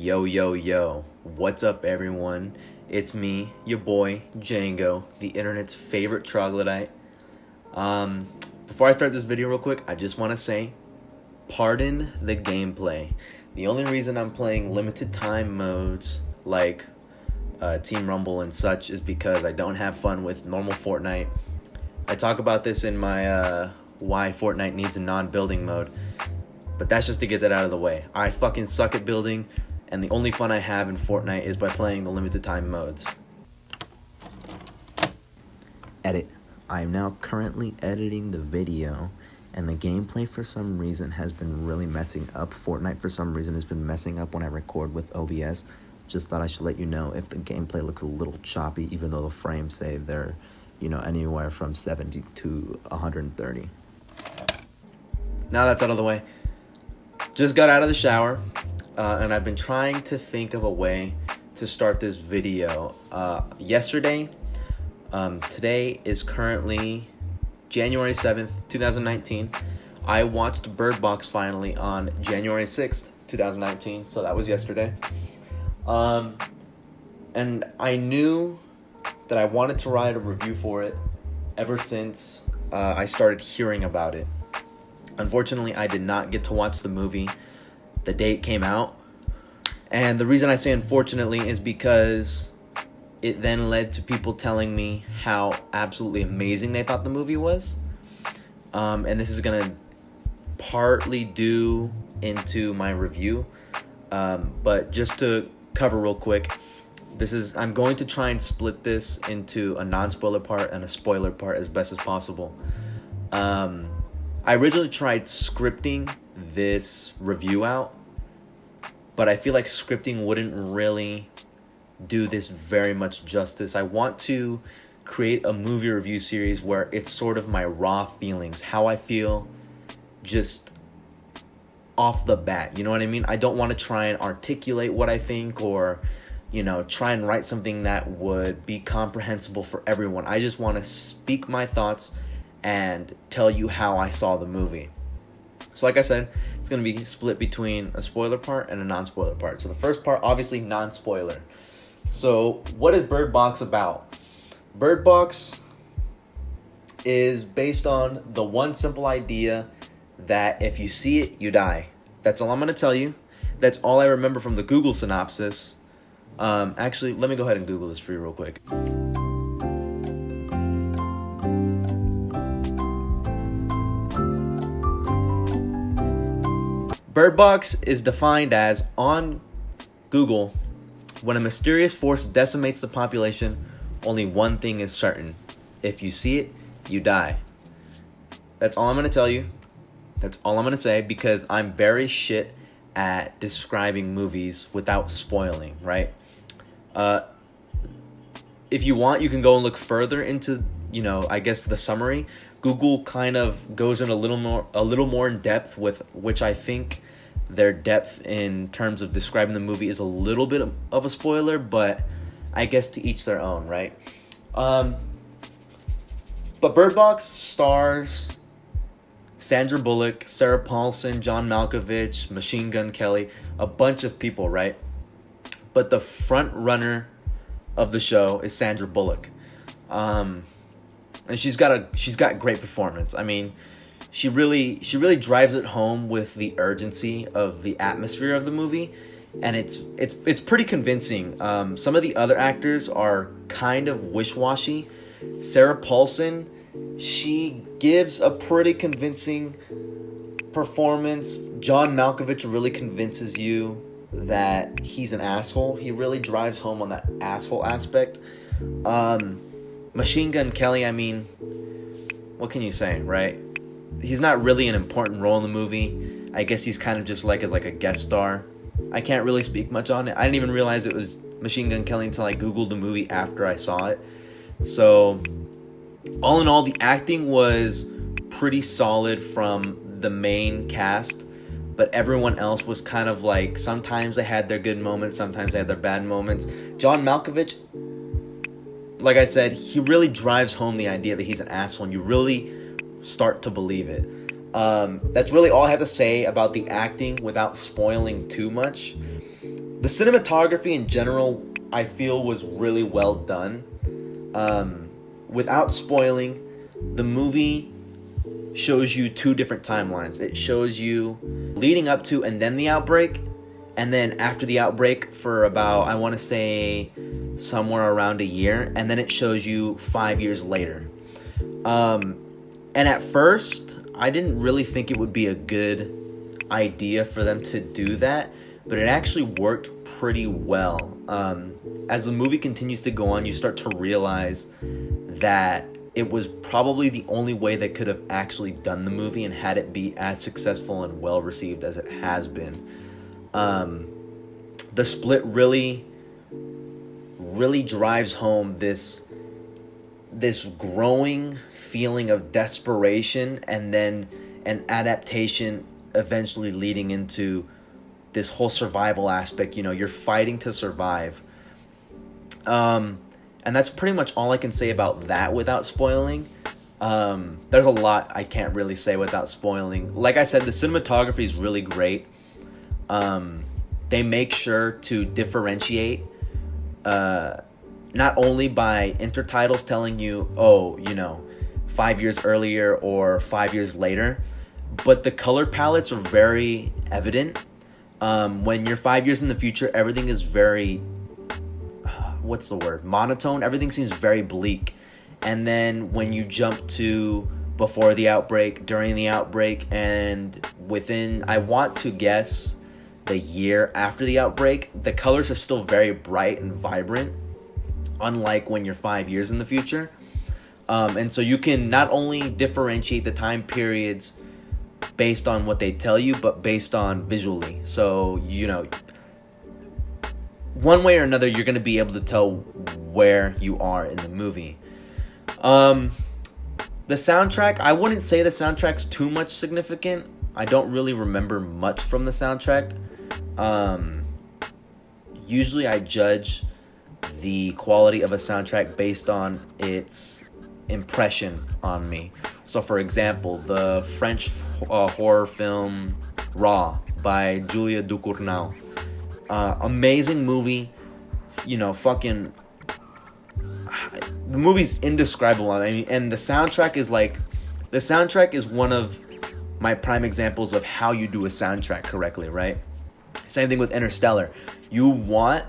Yo, yo, yo. What's up, everyone? It's me, your boy, Django, the internet's favorite troglodyte. Um, Before I start this video real quick, I just want to say, pardon the gameplay. The only reason I'm playing limited time modes like Team Rumble and such is because I don't have fun with normal Fortnite. I talk about this in my why Fortnite needs a non-building mode, but that's just to get that out of the way. I fucking suck at building, and the only fun I have in Fortnite is by playing the limited time modes. Edit. I am now currently editing the video, and the gameplay for some reason has been really messing up. Fortnite for some reason has been messing up when I record with OBS. Just thought I should let you know if the gameplay looks a little choppy, even though the frames say they're, anywhere from 70 to 130. Now that's out of the way. Just got out of the shower, and I've been trying to think of a way to start this video. Today is currently January 7th, 2019. I watched Bird Box finally on January 6th, 2019, so that was yesterday. And I knew that I wanted to write a review for it ever since I started hearing about it. Unfortunately, I did not get to watch the movie the day it came out. And the reason I say unfortunately is because it then led to people telling me how absolutely amazing they thought the movie was. And this is going to partly due into my review. But just to cover real quick, I'm going to try and split this into a non-spoiler part and a spoiler part as best as possible. I originally tried scripting this review out, but I feel like scripting wouldn't really do this very much justice. I want to create a movie review series where it's sort of my raw feelings, how I feel just off the bat. You know what I mean? I don't want to try and articulate what I think or, try and write something that would be comprehensible for everyone. I just want to speak my thoughts and tell you how I saw the movie. So like I said, it's going to be split between a spoiler part and a non-spoiler part. So the first part, obviously non-spoiler. So what is Bird Box about? Bird Box is based on the one simple idea that if you see it, you die. That's all I'm going to tell you. That's all I remember from the Google synopsis. Actually, let me go ahead and Google this for you real quick. Bird Box is defined as, on Google, when a mysterious force decimates the population, only one thing is certain. If you see it, you die. That's all I'm going to tell you. That's all I'm going to say, because I'm very shit at describing movies without spoiling, right? If you want, you can go and look further into, I guess the summary. Google kind of goes in a little more in depth, with which I think their depth in terms of describing the movie is a little bit of a spoiler, but I guess to each their own, right? But Bird Box stars Sandra Bullock, Sarah Paulson, John Malkovich, Machine Gun Kelly, a bunch of people, right? But the front runner of the show is Sandra Bullock. And she's got great performance. I mean, she really drives it home with the urgency of the atmosphere of the movie, and it's pretty convincing. Some of the other actors are kind of wish-washy. Sarah Paulson, she gives a pretty convincing performance. John Malkovich really convinces you that he's an asshole. He really drives home on that asshole aspect. Machine Gun Kelly, I mean, what can you say, right? He's not really an important role in the movie. I guess he's kind of just as a guest star. I can't really speak much on it. I didn't even realize it was Machine Gun Kelly until I Googled the movie after I saw it. So, all in all, the acting was pretty solid from the main cast, but everyone else was kind of sometimes they had their good moments, sometimes they had their bad moments. John Malkovich, like I said, he really drives home the idea that he's an asshole, and you really start to believe it. That's really all I have to say about the acting without spoiling too much. The cinematography in general, I feel, was really well done. Without spoiling, the movie shows you two different timelines. It shows you leading up to and then the outbreak, and then after the outbreak for about, I want to say, somewhere around a year, and then it shows you 5 years later. And at first, I didn't really think it would be a good idea for them to do that, but it actually worked pretty well. As the movie continues to go on, you start to realize that it was probably the only way they could have actually done the movie and had it be as successful and well received as it has been. The split really drives home this growing feeling of desperation, and then an adaptation eventually leading into this whole survival aspect. You know, you're fighting to survive. And that's pretty much all I can say about that without spoiling. There's a lot I can't really say without spoiling. Like I said, the cinematography is really great. They make sure to differentiate, not only by intertitles telling you, 5 years earlier or 5 years later, but the color palettes are very evident. When you're 5 years in the future, everything is very, monotone. Everything seems very bleak. And then when you jump to before the outbreak, during the outbreak, and within, I want to guess, the year after the outbreak, the colors are still very bright and vibrant, unlike when you're 5 years in the future. And so you can not only differentiate the time periods based on what they tell you, but based on visually. So, one way or another, you're going to be able to tell where you are in the movie. The soundtrack, I wouldn't say the soundtrack's too much significant. I don't really remember much from the soundtrack. Usually I judge the quality of a soundtrack based on its impression on me. So for example, the French horror film Raw by Julia Ducournau. Amazing movie. The movie's indescribable. I mean, and the soundtrack is one of my prime examples of how you do a soundtrack correctly, right? Same thing with Interstellar. You want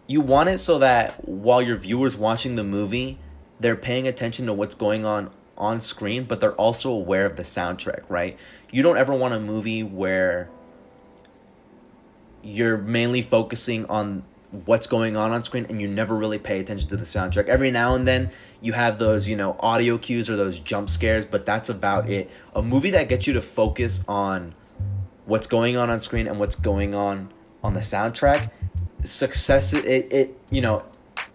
it so that while your viewers watching the movie, they're paying attention to what's going on screen, but they're also aware of the soundtrack, right? You don't ever want a movie where you're mainly focusing on what's going on screen and you never really pay attention to the soundtrack. Every now and then you have those, audio cues or those jump scares, but that's about it. A movie that gets you to focus on what's going on screen and what's going on the soundtrack, success, it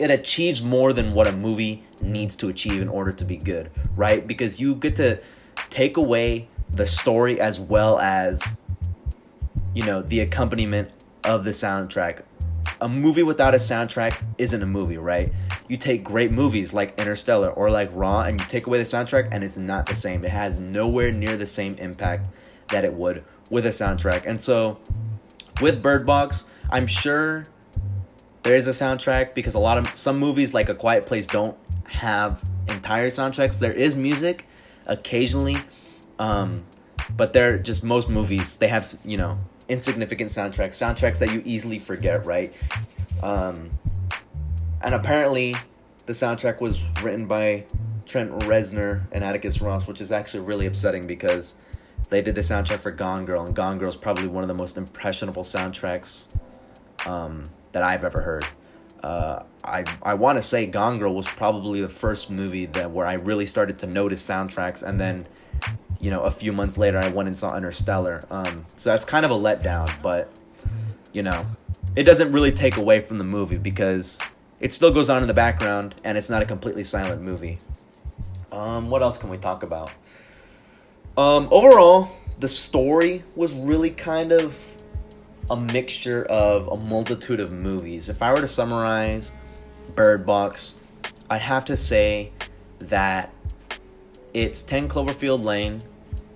achieves more than what a movie needs to achieve in order to be good, right? Because you get to take away the story as well as, the accompaniment of the soundtrack. A movie without a soundtrack isn't a movie, right? You take great movies like Interstellar or like Raw and you take away the soundtrack and it's not the same. It has nowhere near the same impact that it would with a soundtrack. And so with Bird Box, I'm sure there is a soundtrack because some movies like A Quiet Place don't have entire soundtracks. There is music occasionally, but they're just, most movies, they have, insignificant soundtracks that you easily forget, right? And apparently the soundtrack was written by Trent Reznor and Atticus Ross, which is actually really upsetting because they did the soundtrack for Gone Girl, and Gone Girl is probably one of the most impressionable soundtracks that I've ever heard. I want to say Gone Girl was probably the first movie where I really started to notice soundtracks, and then a few months later I went and saw Interstellar. So that's kind of a letdown, but it doesn't really take away from the movie because it still goes on in the background and it's not a completely silent movie. What else can we talk about? Overall, the story was really kind of a mixture of a multitude of movies. If I were to summarize Bird Box, I'd have to say that it's 10 Cloverfield Lane,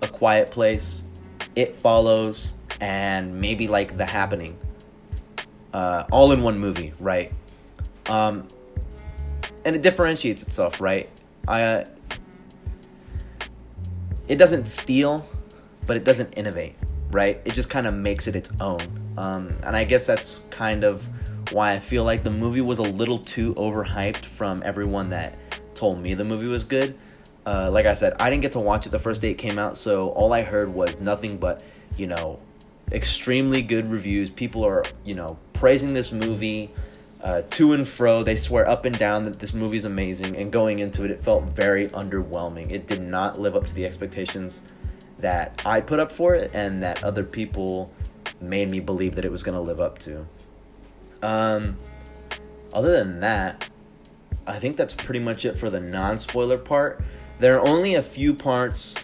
A Quiet Place, It Follows, and maybe like The Happening. all in one movie, right? And it differentiates itself, right? It doesn't steal, but it doesn't innovate, right? It just kind of makes it its own. And I guess that's kind of why I feel like the movie was a little too overhyped from everyone that told me the movie was good. Like I said, I didn't get to watch it the first day it came out, so all I heard was nothing but, extremely good reviews. People are, praising this movie to and fro. They swear up and down that this movie is amazing, and going into it, it felt very underwhelming. It did not live up to the expectations that I put up for it and that other people made me believe that it was going to live up to. Other than that, I think that's pretty much it for the non-spoiler part. There are only a few parts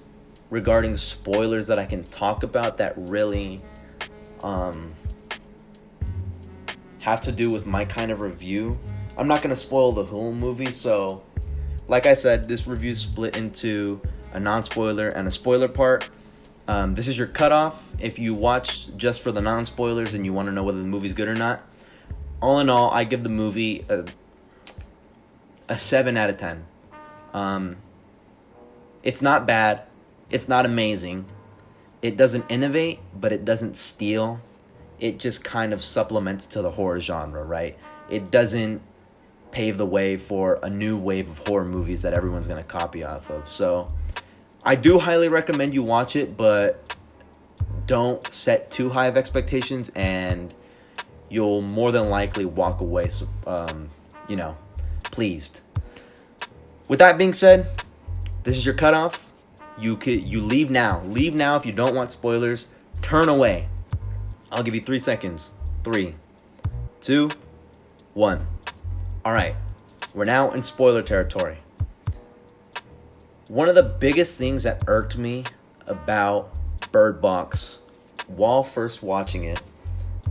regarding spoilers that I can talk about that really have to do with my kind of review. I'm not going to spoil the whole movie, so like I said, this review is split into a non-spoiler and a spoiler part. This is your cutoff. If you watch just for the non-spoilers and you want to know whether the movie's good or not, all in all, I give the movie a 7 out of 10. It's not bad. It's not amazing. It doesn't innovate, but it doesn't steal. It just kind of supplements to the horror genre, right? It doesn't pave the way for a new wave of horror movies that everyone's going to copy off of. So I do highly recommend you watch it, but don't set too high of expectations, and you'll more than likely walk away, pleased. With that being said, this is your cutoff. You leave now. Leave now if you don't want spoilers. Turn away. I'll give you 3 seconds. 3, 2, 1. All right. We're now in spoiler territory. One of the biggest things that irked me about Bird Box while first watching it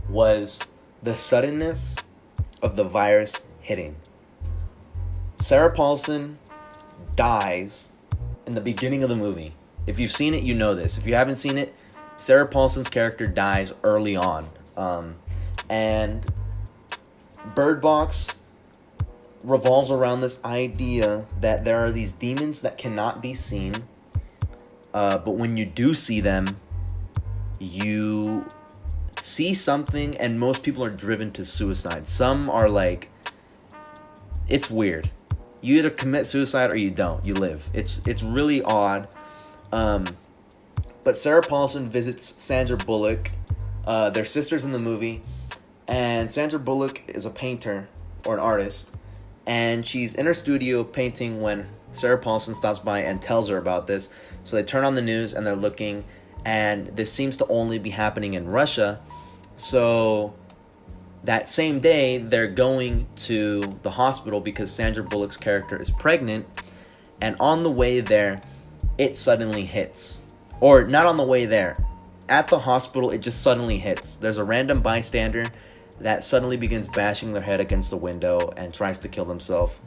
was the suddenness of the virus hitting. Sarah Paulson dies in the beginning of the movie. If you've seen it, you know this. If you haven't seen it, Sarah Paulson's character dies early on. And Bird Box revolves around this idea that there are these demons that cannot be seen, but when you do see them, you see something, and most people are driven to suicide. Some are like, it's weird. You either commit suicide or you don't. You live. It's really odd. But Sarah Paulson visits Sandra Bullock. They're sisters in the movie, and Sandra Bullock is a painter or an artist, and she's in her studio painting when Sarah Paulson stops by and tells her about this. So they turn on the news and they're looking, and this seems to only be happening in Russia. So that same day, they're going to the hospital because Sandra Bullock's character is pregnant, and on the way there, it suddenly hits. Or not on the way there. At the hospital, it just suddenly hits. There's a random bystander that suddenly begins bashing their head against the window and tries to kill themselves.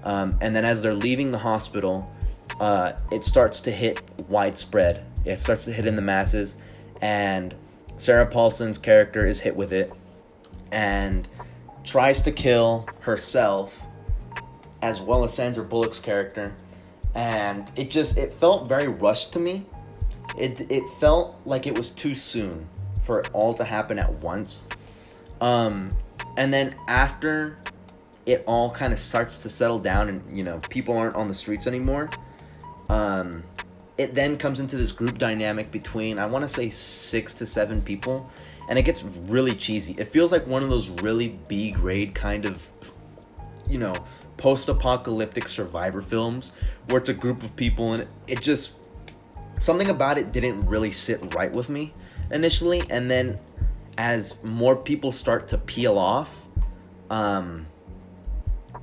And then as they're leaving the hospital, it starts to hit widespread. It starts to hit in the masses, and Sarah Paulson's character is hit with it and tries to kill herself as well as Sandra Bullock's character. And it felt very rushed to me. It felt like it was too soon for it all to happen at once. And then after it all kind of starts to settle down and, people aren't on the streets anymore, it then comes into this group dynamic between, I want to say 6 to 7 people, and it gets really cheesy. It feels like one of those really B-grade kind of, post-apocalyptic survivor films where it's a group of people, and it just, something about it didn't really sit right with me initially. And then as more people start to peel off,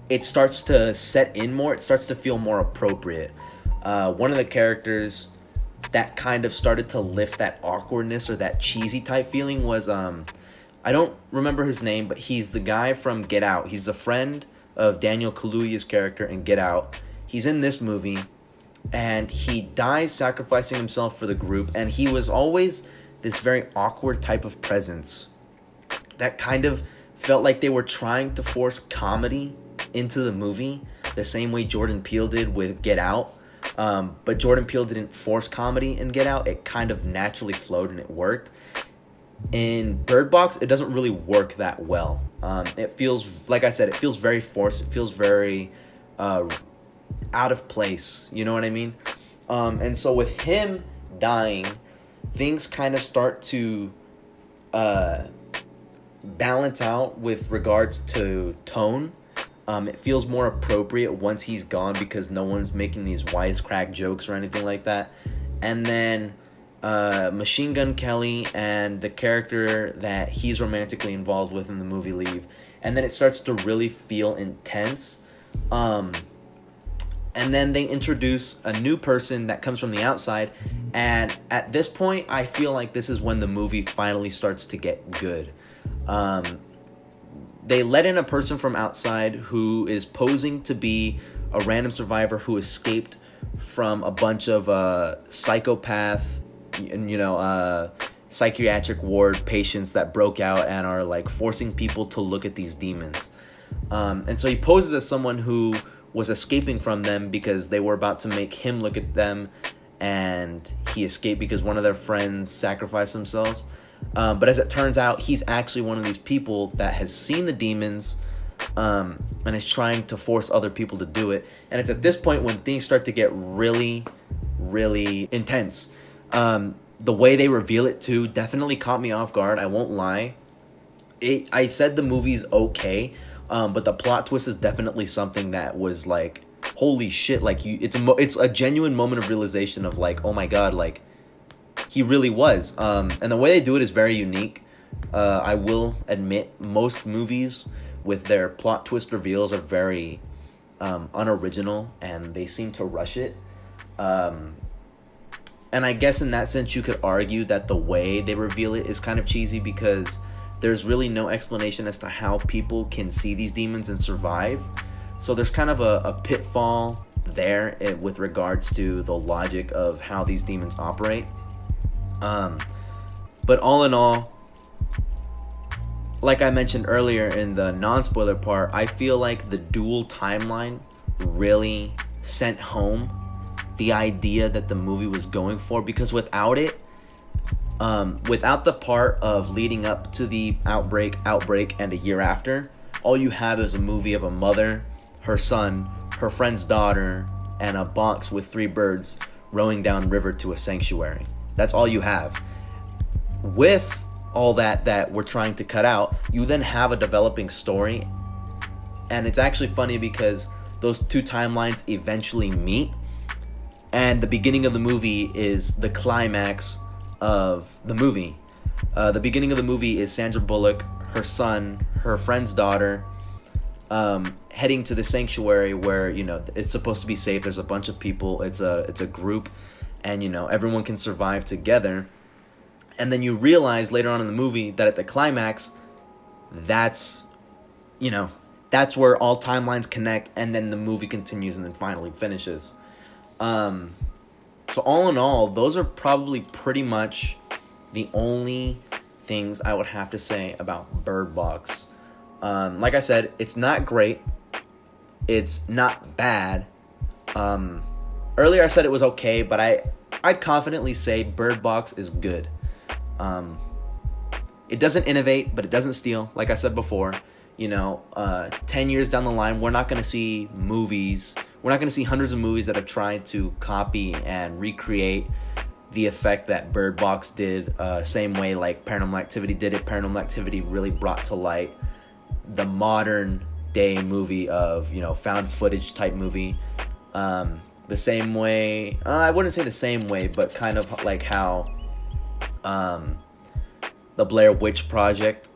it starts to set in more. It starts to feel more appropriate. One of the characters that kind of started to lift that awkwardness or that cheesy type feeling was, I don't remember his name, but he's the guy from Get Out. He's a friend of Daniel Kaluuya's character in Get Out. He's in this movie, and he dies sacrificing himself for the group, and he was always this very awkward type of presence that kind of felt like they were trying to force comedy into the movie the same way Jordan Peele did with Get Out. But Jordan Peele didn't force comedy in Get Out. It kind of naturally flowed and it worked. In Bird Box, it doesn't really work that well. It feels, like I said, it feels very forced. It feels very out of place. You know what I mean? And so with him dying, things kind of start to balance out with regards to tone. It feels more appropriate once he's gone because no one's making these wisecrack jokes or anything like that. And then Machine Gun Kelly and the character that he's romantically involved with in the movie leave. And then it starts to really feel intense. And then they introduce a new person that comes from the outside. And at this point, I feel like this is when the movie finally starts to get good. They let in a person from outside who is posing to be a random survivor who escaped from a bunch of psychopath, psychiatric ward patients that broke out and are like forcing people to look at these demons. And so he poses as someone who was escaping from them because they were about to make him look at them, and he escaped because one of their friends sacrificed themselves. But as it turns out, he's actually one of these people that has seen the demons and is trying to force other people to do it. And it's at this point when things start to get really, really intense. The way they reveal it too definitely caught me off guard. I won't lie. I said the movie's okay, but the plot twist is definitely something that was like, holy shit! Like it's a genuine moment of realization of like, oh my god, like he really was. And the way they do it is very unique. I will admit most movies with their plot twist reveals are very unoriginal, and they seem to rush it. And I guess in that sense you could argue that the way they reveal it is kind of cheesy because there's really no explanation as to how people can see these demons and survive. So there's kind of a pitfall there with regards to the logic of how these demons operate. But all in all, like I mentioned earlier in the non-spoiler part, I feel like the dual timeline really sent home the idea that the movie was going for, because without it, without the part of leading up to the outbreak, and a year after, all you have is a movie of a mother, her son, her friend's daughter, and a box with 3 birds rowing down river to a sanctuary. That's all you have. With all that we're trying to cut out, you then have a developing story. And it's actually funny because those 2 timelines eventually meet. And the beginning of the movie is the climax of the movie. The beginning of the movie is Sandra Bullock, her son, her friend's daughter, heading to the sanctuary where, it's supposed to be safe. There's a bunch of people. It's a group, and, everyone can survive together. And then you realize later on in the movie that at the climax, that's where all timelines connect, and then the movie continues and then finally finishes. So all in all, those are probably pretty much the only things I would have to say about Bird Box. Like I said, it's not great. It's not bad. Earlier I said it was okay, but I'd confidently say Bird Box is good. It doesn't innovate, but it doesn't steal. Like I said before, 10 years down the line, we're not going to see movies. We're not going to see hundreds of movies that have tried to copy and recreate the effect that Bird Box did, same way like Paranormal Activity did it. Paranormal Activity really brought to light the modern day movie of, found footage type movie. The same way, I wouldn't say the same way, but kind of like how the Blair Witch Project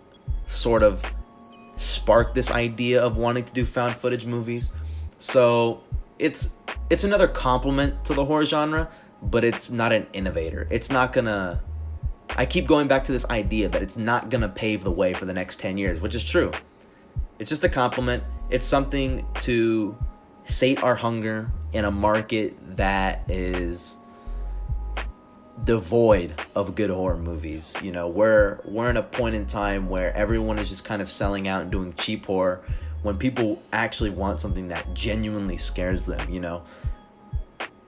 sort of sparked this idea of wanting to do found footage movies. So it's another compliment to the horror genre, but it's not an innovator. It's not gonna, I keep going back to this idea that it's not gonna pave the way for the next 10 years, which is true. It's just a compliment. It's something to sate our hunger in a market that is devoid of good horror movies. You know, we're in a point in time where everyone is just kind of selling out and doing cheap horror when people actually want something that genuinely scares them, you know.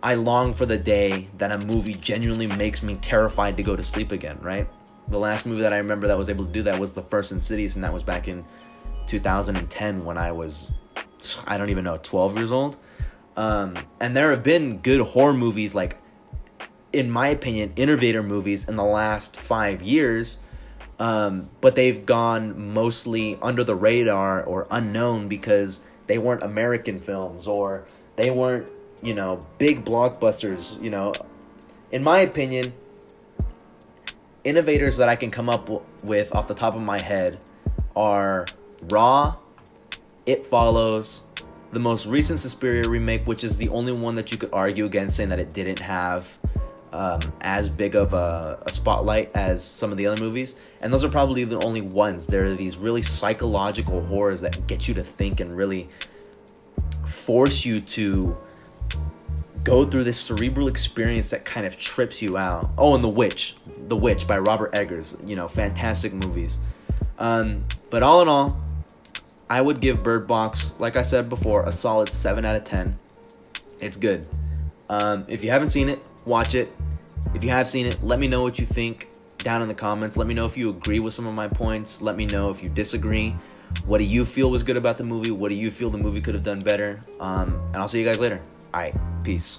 I long for the day that a movie genuinely makes me terrified to go to sleep again, right? The last movie that I remember that was able to do that was the first Insidious, and that was back in 2010 when I was, I don't even know, 12 years old. And there have been good horror movies, like, in my opinion, innovator movies in the last 5 years, but they've gone mostly under the radar or unknown because they weren't American films or they weren't, you know, big blockbusters. You know, in my opinion, innovators that I can come up with off the top of my head are Raw, It Follows, the most recent Suspiria remake, which is the only one that you could argue against, saying that it didn't have as big of a spotlight as some of the other movies. And those are probably the only ones. There are these really psychological horrors that get you to think and really force you to go through this cerebral experience that kind of trips you out. Oh, and The Witch by Robert Eggers. You know, fantastic movies. But all in all, I would give Bird Box, like I said before, a solid 7 out of 10. It's good. If you haven't seen it, watch it. If you have seen it, let me know what you think down in the comments. Let me know if you agree with some of my points. Let me know if you disagree. What do you feel was good about the movie? What do you feel the movie could have done better? And I'll see you guys later. All right, peace.